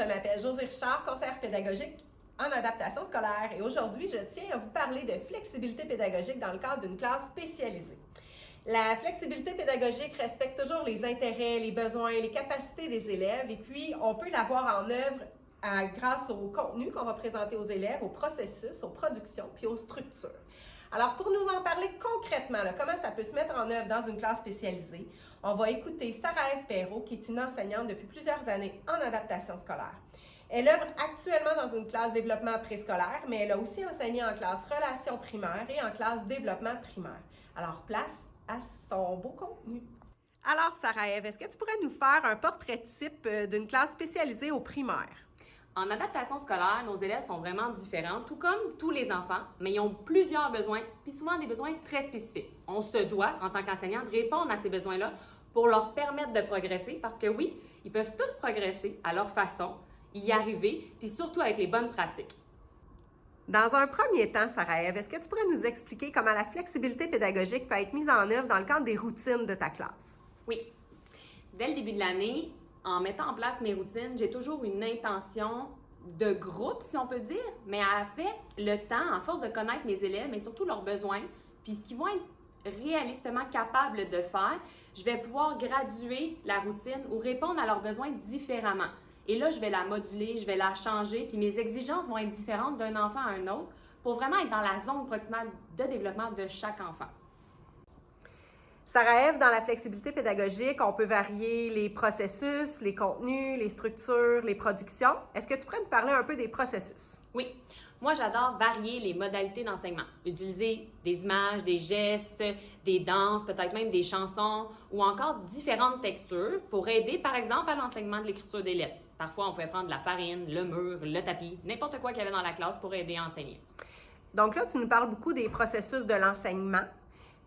je m'appelle Josée Richard, conseillère pédagogique en adaptation scolaire et aujourd'hui, je tiens à vous parler de flexibilité pédagogique dans le cadre d'une classe spécialisée. La flexibilité pédagogique respecte toujours les intérêts, les besoins, les capacités des élèves et puis on peut l'avoir en œuvre grâce au contenu qu'on va présenter aux élèves, au processus, aux productions puis aux structures. Alors, pour nous en parler concrètement, comment ça peut se mettre en œuvre dans une classe spécialisée, on va écouter Sarah-Ève Perrault, qui est une enseignante depuis plusieurs années en adaptation scolaire. Elle œuvre actuellement dans une classe développement préscolaire, mais elle a aussi enseigné en classe relations primaires et en classe développement primaire. Alors, place à son beau contenu. Alors, Sarah-Ève, est-ce que tu pourrais nous faire un portrait type d'une classe spécialisée au primaire? En adaptation scolaire, nos élèves sont vraiment différents, tout comme tous les enfants, mais ils ont plusieurs besoins, puis souvent des besoins très spécifiques. On se doit, en tant qu'enseignant, de répondre à ces besoins-là pour leur permettre de progresser, parce que oui, ils peuvent tous progresser à leur façon, y arriver, puis surtout avec les bonnes pratiques. Dans un premier temps, Sarah-Ève, est-ce que tu pourrais nous expliquer comment la flexibilité pédagogique peut être mise en œuvre dans le cadre des routines de ta classe? Oui. Dès le début de l'année, en mettant en place mes routines, j'ai toujours une intention de groupe, si on peut dire, mais avec le temps, en force de connaître mes élèves, mais surtout leurs besoins, puis ce qu'ils vont être réalistement capables de faire, je vais pouvoir graduer la routine ou répondre à leurs besoins différemment. Et là, je vais la moduler, je vais la changer, puis mes exigences vont être différentes d'un enfant à un autre pour vraiment être dans la zone proximale de développement de chaque enfant. Sarah-Ève, dans la flexibilité pédagogique, on peut varier les processus, les contenus, les structures, les productions. Est-ce que tu pourrais nous parler un peu des processus? Oui. Moi, j'adore varier les modalités d'enseignement. Utiliser des images, des gestes, des danses, peut-être même des chansons ou encore différentes textures pour aider, par exemple, à l'enseignement de l'écriture des lettres. Parfois, on pouvait prendre la farine, le mur, le tapis, n'importe quoi qu'il y avait dans la classe pour aider à enseigner. Donc là, tu nous parles beaucoup des processus de l'enseignement.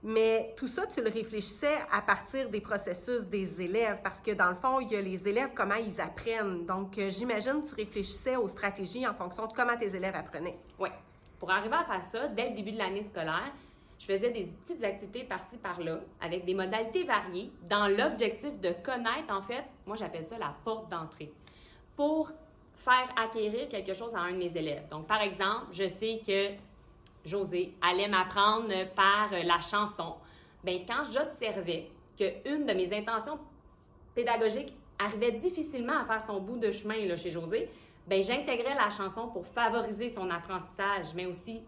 Mais tout ça, tu le réfléchissais à partir des processus des élèves, parce que dans le fond, il y a les élèves, comment ils apprennent. Donc, j'imagine que tu réfléchissais aux stratégies en fonction de comment tes élèves apprenaient. Oui. Pour arriver à faire ça, dès le début de l'année scolaire, je faisais des petites activités par-ci, par-là, avec des modalités variées, dans l'objectif de connaître, en fait, moi j'appelle ça la porte d'entrée, pour faire acquérir quelque chose à un de mes élèves. Donc, par exemple, je sais que Josée allait m'apprendre par la chanson. Bien, quand j'observais qu'une de mes intentions pédagogiques arrivait difficilement à faire son bout de chemin là, chez Josée, bien, j'intégrais la chanson pour favoriser son apprentissage, mais aussi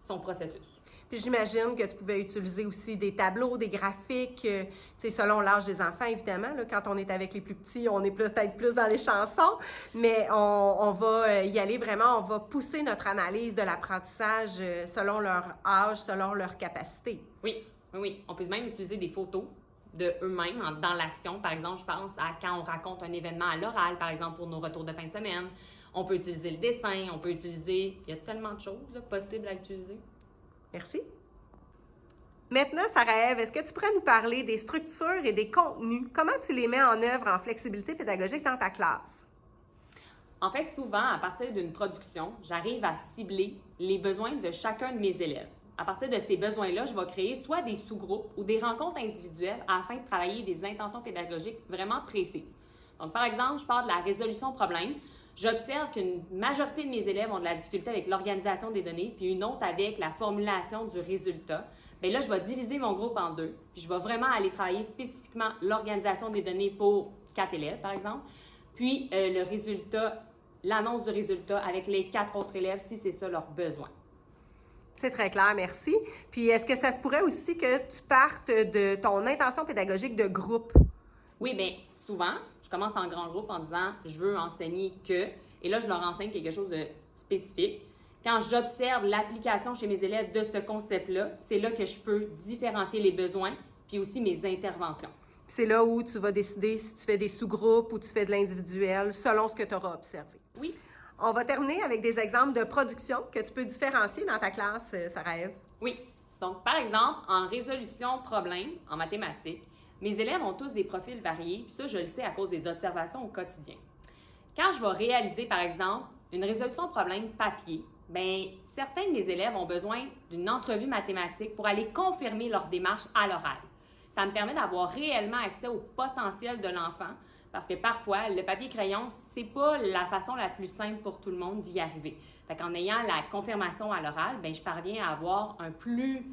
son processus. Puis j'imagine que tu pouvais utiliser aussi des tableaux, des graphiques, selon l'âge des enfants, évidemment. Là, quand on est avec les plus petits, on est peut-être plus dans les chansons, mais on va y aller vraiment, on va pousser notre analyse de l'apprentissage selon leur âge, selon leur capacité. Oui. On peut même utiliser des photos de eux-mêmes dans l'action. Par exemple, je pense à quand on raconte un événement à l'oral, par exemple, pour nos retours de fin de semaine. On peut utiliser le dessin, on peut utiliser... Il y a tellement de choses là, possibles à utiliser. Merci. Maintenant, Sarah-Ève, est-ce que tu pourrais nous parler des structures et des contenus? Comment tu les mets en œuvre en flexibilité pédagogique dans ta classe? En fait, souvent, à partir d'une production, j'arrive à cibler les besoins de chacun de mes élèves. À partir de ces besoins-là, je vais créer soit des sous-groupes ou des rencontres individuelles afin de travailler des intentions pédagogiques vraiment précises. Donc, par exemple, je parle de la résolution problème. J'observe qu'une majorité de mes élèves ont de la difficulté avec l'organisation des données, puis une autre avec la formulation du résultat. Bien là, je vais diviser mon groupe en deux. Puis je vais vraiment aller travailler spécifiquement l'organisation des données pour 4 élèves, par exemple. Puis le résultat, l'annonce du résultat avec les 4 autres élèves, si c'est ça leur besoin. C'est très clair, merci. Puis est-ce que ça se pourrait aussi que tu partes de ton intention pédagogique de groupe? Oui, bien souvent, je commence en grand groupe en disant « je veux enseigner que », et là, je leur enseigne quelque chose de spécifique. Quand j'observe l'application chez mes élèves de ce concept-là, c'est là que je peux différencier les besoins puis aussi mes interventions. C'est là où tu vas décider si tu fais des sous-groupes ou tu fais de l'individuel selon ce que tu auras observé. Oui. On va terminer avec des exemples de production que tu peux différencier dans ta classe, Sarah-Ève. Oui. Donc, par exemple, en résolution problème, en mathématiques, mes élèves ont tous des profils variés, puis ça, je le sais à cause des observations au quotidien. Quand je vais réaliser, par exemple, une résolution problème papier, bien, certains de mes élèves ont besoin d'une entrevue mathématique pour aller confirmer leur démarche à l'oral. Ça me permet d'avoir réellement accès au potentiel de l'enfant Parce que parfois, le papier-crayon, c'est pas la façon la plus simple pour tout le monde d'y arriver. Fait qu'en ayant la confirmation à l'oral, bien, je parviens à avoir un plus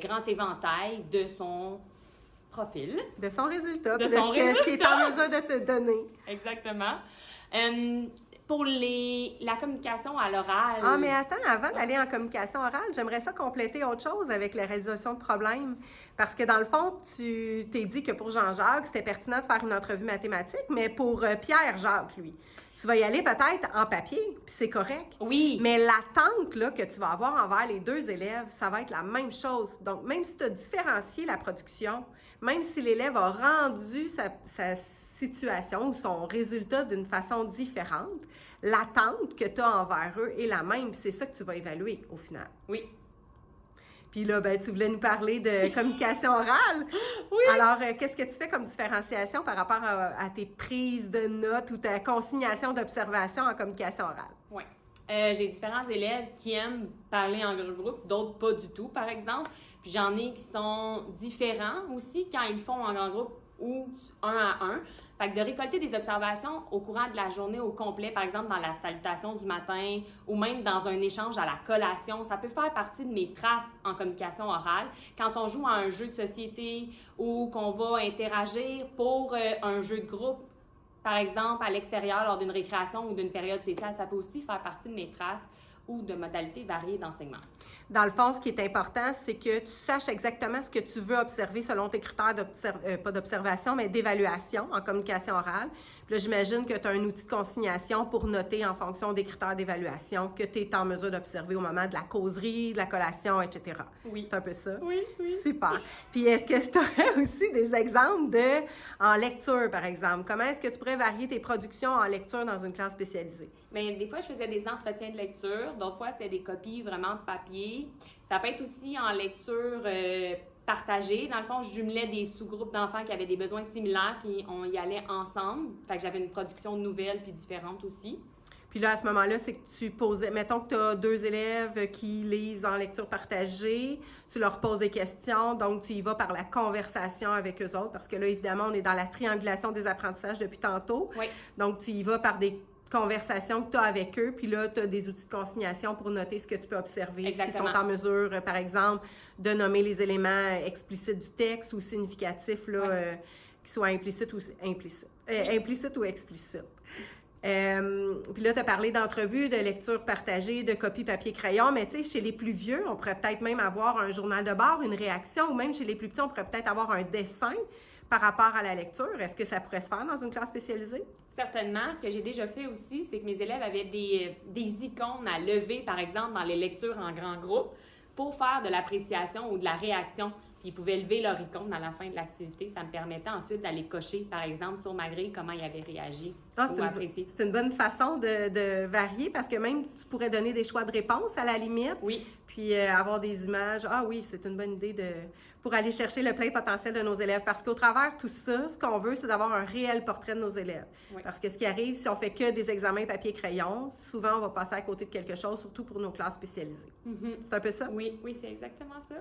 grand éventail de son profil. De son résultat. De puis son résultat. Ce qui est en mesure de te donner. Exactement. Pour la communication à l'oral... Ah, mais attends, avant d'aller en communication orale, j'aimerais ça compléter autre chose avec la résolution de problèmes. Parce que dans le fond, tu t'es dit que pour Jean-Jacques, c'était pertinent de faire une entrevue mathématique, mais pour Pierre-Jacques, lui, tu vas y aller peut-être en papier, puis c'est correct. Oui. Mais l'attente là, que tu vas avoir envers les deux élèves, ça va être la même chose. Donc, même si tu as différencié la production, même si l'élève a rendu sa situation ou son résultat d'une façon différente, l'attente que tu as envers eux est la même. C'est ça que tu vas évaluer au final. Oui. Puis là, ben, tu voulais nous parler de communication orale. Oui. Alors, qu'est-ce que tu fais comme différenciation par rapport à tes prises de notes ou ta consignation d'observation en communication orale? Oui. J'ai différents élèves qui aiment parler en groupe, d'autres pas du tout, par exemple. Puis j'en ai qui sont différents aussi quand ils font en grand groupe ou un à un. Fait que de récolter des observations au courant de la journée au complet, par exemple dans la salutation du matin ou même dans un échange à la collation, ça peut faire partie de mes traces en communication orale. Quand on joue à un jeu de société ou qu'on va interagir pour un jeu de groupe, par exemple à l'extérieur lors d'une récréation ou d'une période spéciale, ça peut aussi faire partie de mes traces ou de modalités variées d'enseignement. Dans le fond, ce qui est important, c'est que tu saches exactement ce que tu veux observer selon tes critères pas d'observation, mais d'évaluation en communication orale. Puis là, j'imagine que tu as un outil de consignation pour noter en fonction des critères d'évaluation que tu es en mesure d'observer au moment de la causerie, de la collation, etc. Oui. C'est un peu ça? Oui, oui. Super. Puis est-ce que tu aurais aussi des exemples en lecture, par exemple? Comment est-ce que tu pourrais varier tes productions en lecture dans une classe spécialisée? Bien, des fois, je faisais des entretiens de lecture. D'autres fois, c'était des copies vraiment de papier. Ça peut être aussi en lecture partagée. Dans le fond, je jumelais des sous-groupes d'enfants qui avaient des besoins similaires, puis on y allait ensemble. Fait que j'avais une production nouvelle puis différente aussi. Puis là, à ce moment-là, c'est que tu posais... Mettons que tu as 2 élèves qui lisent en lecture partagée, tu leur poses des questions, donc tu y vas par la conversation avec eux autres, parce que là, évidemment, on est dans la triangulation des apprentissages depuis tantôt. Oui. Donc, tu y vas par des conversations que tu as avec eux, puis là, tu as des outils de consignation pour noter ce que tu peux observer. Exactement. S'ils sont en mesure, par exemple, de nommer les éléments explicites du texte ou significatifs, là, Ouais. qui soient implicites ou explicites. Puis là, tu as parlé d'entrevues, de lecture partagée, de copies papier-crayon, mais tu sais, chez les plus vieux, on pourrait peut-être même avoir un journal de bord, une réaction, ou même chez les plus petits, on pourrait peut-être avoir un dessin par rapport à la lecture. Est-ce que ça pourrait se faire dans une classe spécialisée? Certainement. Ce que j'ai déjà fait aussi, c'est que mes élèves avaient des icônes à lever, par exemple, dans les lectures en grand groupe, pour faire de l'appréciation ou de la réaction. Puis ils pouvaient lever leur icône à la fin de l'activité. Ça me permettait ensuite d'aller cocher, par exemple, sur ma grille, comment ils avaient réagi ou apprécié. C'est une bonne façon de varier parce que même tu pourrais donner des choix de réponse à la limite. Oui. Puis avoir des images. Ah oui, c'est une bonne idée pour aller chercher le plein potentiel de nos élèves. Parce qu'au travers de tout ça, ce qu'on veut, c'est d'avoir un réel portrait de nos élèves. Oui. Parce que ce qui arrive, si on fait que des examens papier-crayon, souvent on va passer à côté de quelque chose, surtout pour nos classes spécialisées. Mm-hmm. C'est un peu ça? Oui, c'est exactement ça.